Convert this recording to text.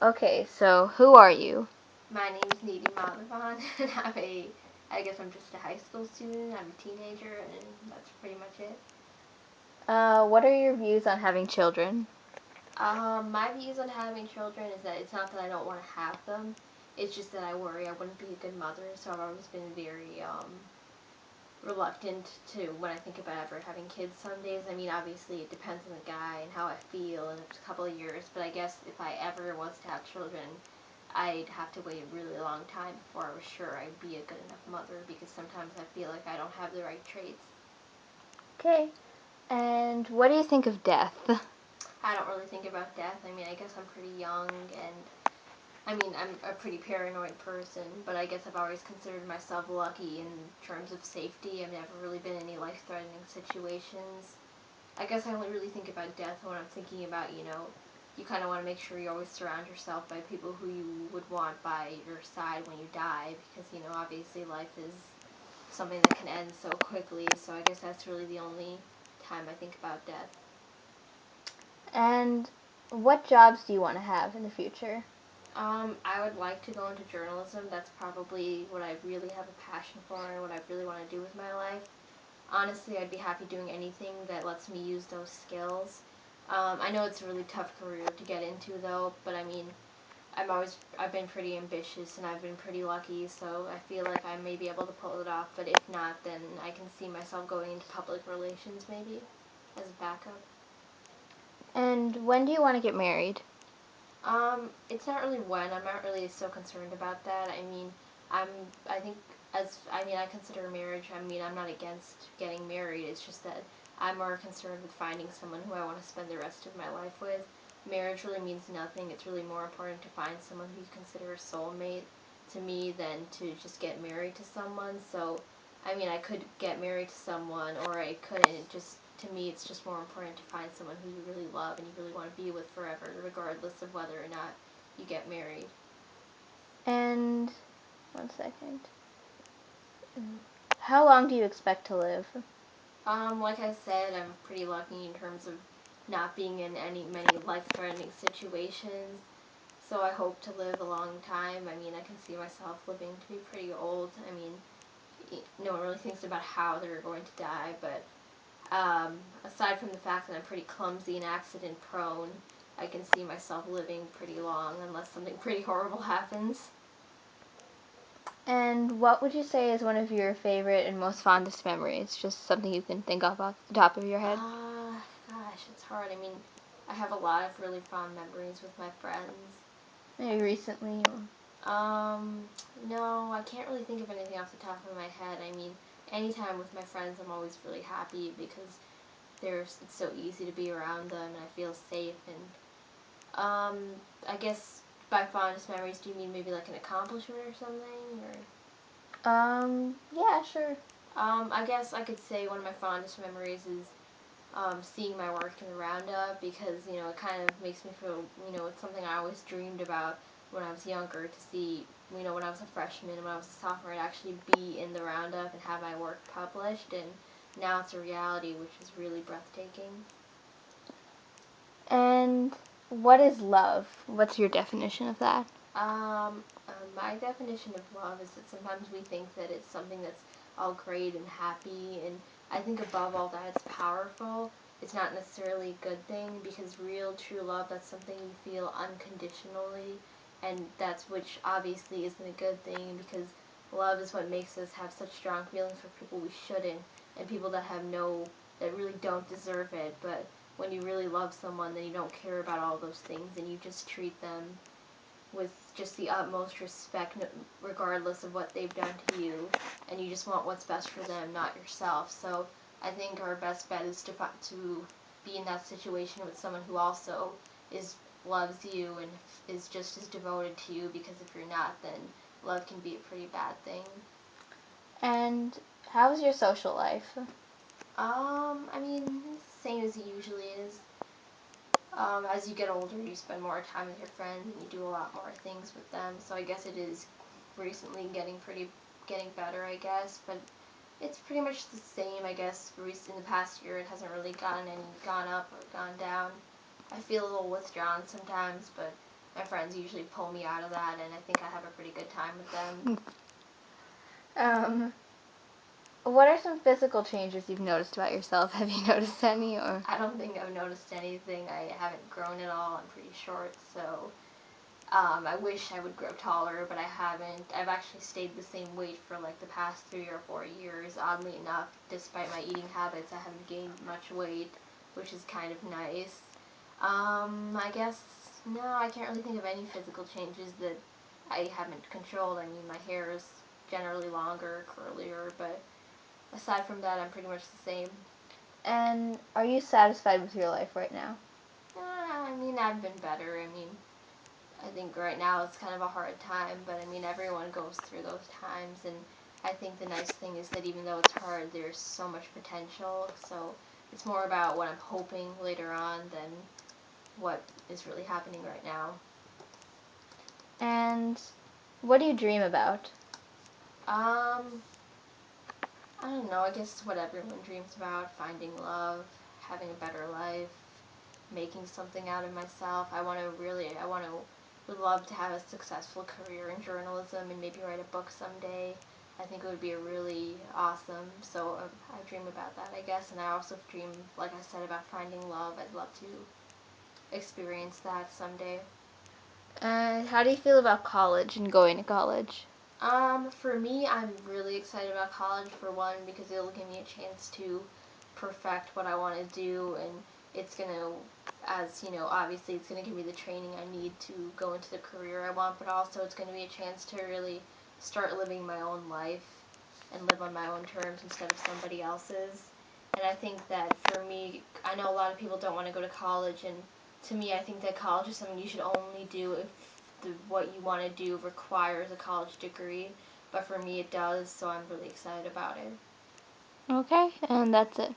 Okay, so who are you? My name is Needy Madhavan, and I guess I'm just a high school student. I'm a teenager, and that's pretty much it. What are your views on having children? My views on having children is that it's not that I don't want to have them. It's just that I worry I wouldn't be a good mother, so I've always been very reluctant to when I think about ever having kids some days. I mean, obviously it depends on the guy and how I feel in a couple of years, but I guess if I ever was to have children, I'd have to wait a really long time before I was sure I'd be a good enough mother because sometimes I feel like I don't have the right traits. Okay. And what do you think of death? I don't really think about death. I mean, I guess I'm pretty young and I mean, I'm a pretty paranoid person, but I guess I've always considered myself lucky in terms of safety. I've never really been in any life-threatening situations. I guess I only really think about death when I'm thinking about, you kind of want to make sure you always surround yourself by people who you would want by your side when you die, because, obviously life is something that can end so quickly, so I guess that's really the only time I think about death. And what jobs do you want to have in the future? I would like to go into journalism. That's probably what I really have a passion for and what I really want to do with my life. Honestly, I'd be happy doing anything that lets me use those skills. I know it's a really tough career to get into, though, but I mean, I've been pretty ambitious and I've been pretty lucky, so I feel like I may be able to pull it off. But if not, then I can see myself going into public relations maybe as a backup. And when do you want to get married? It's not really when. I'm not really so concerned about that. I mean, I'm. I think I consider marriage. I mean, I'm not against getting married. It's just that I'm more concerned with finding someone who I want to spend the rest of my life with. Marriage really means nothing. It's really more important to find someone who you consider a soulmate to me than to just get married to someone. So, I mean, I could get married to someone or I couldn't. It just to me, it's just more important to find someone who you really love and you really want to be with forever, regardless of whether or not you get married. And one second. How long do you expect to live? Like I said, I'm pretty lucky in terms of not being in many life-threatening situations. So I hope to live a long time. I mean, I can see myself living to be pretty old. I mean, no one really thinks about how they're going to die, but aside from the fact that I'm pretty clumsy and accident prone, I can see myself living pretty long unless something pretty horrible happens. And what would you say is one of your favorite and most fondest memories? Just something you can think of off the top of your head. Gosh, it's hard. I mean, I have a lot of really fond memories with my friends. Maybe recently. Um, no, I can't really think of anything off the top of my head. I mean, anytime with my friends, I'm always really happy because it's so easy to be around them and I feel safe. And I guess by fondest memories, do you mean maybe like an accomplishment or something, or? Yeah, sure. I guess I could say one of my fondest memories is seeing my work in the roundup because it kind of makes me feel it's something I always dreamed about when I was younger to see when I was a freshman and when I was a sophomore to actually be in the roundup and have my work published, and now it's a reality, which is really breathtaking. And what is love? What's your definition of that? My definition of love is that sometimes we think that it's something that's all great and happy, and I think above all that it's powerful. It's not necessarily a good thing because real, true love, that's something you feel unconditionally, and that's which obviously isn't a good thing because love is what makes us have such strong feelings for people we shouldn't, and people that really don't deserve it. But when you really love someone, then you don't care about all those things, and you just treat them with just the utmost respect, regardless of what they've done to you, and you just want what's best for them, not yourself. So I think our best bet is to be in that situation with someone who also loves you and is just as devoted to you. Because if you're not, then love can be a pretty bad thing. And how's your social life? I mean, same as it usually is. As you get older, you spend more time with your friends and you do a lot more things with them. So I guess it is recently getting better, I guess. But it's pretty much the same, I guess. In the past year, it hasn't really gone up or gone down. I feel a little withdrawn sometimes, but my friends usually pull me out of that, and I think I have a pretty good time with them. Um, what are some physical changes you've noticed about yourself? Have you noticed any, or? I don't think I've noticed anything. I haven't grown at all. I'm pretty short, so I wish I would grow taller, but I haven't. I've actually stayed the same weight for like the past 3 or 4 years. Oddly enough, despite my eating habits, I haven't gained much weight, which is kind of nice. I guess no, I can't really think of any physical changes that I haven't controlled. I mean, my hair is generally longer, curlier, but aside from that, I'm pretty much the same. And are you satisfied with your life right now? I mean, I've been better. I mean, I think right now it's kind of a hard time, but I mean, everyone goes through those times, and I think the nice thing is that even though it's hard, there's so much potential, so it's more about what I'm hoping later on than what is really happening right now. And what do you dream about? Um, I don't know, I guess what everyone dreams about, finding love, having a better life, making something out of myself. Would love to have a successful career in journalism and maybe write a book someday. I think it would be really awesome. So I dream about that, I guess. And I also dream, like I said, about finding love. I'd love to experience that someday. And how do you feel about college and going to college? For me, I'm really excited about college for one because it'll give me a chance to perfect what I want to do, and it's gonna, as you know, obviously it's gonna give me the training I need to go into the career I want, but also it's gonna be a chance to really start living my own life and live on my own terms instead of somebody else's. And I think that for me, I know a lot of people don't want to go to college, and to me, I think that college is something you should only do if what you want to do requires a college degree, but for me it does, so I'm really excited about it. Okay, and that's it.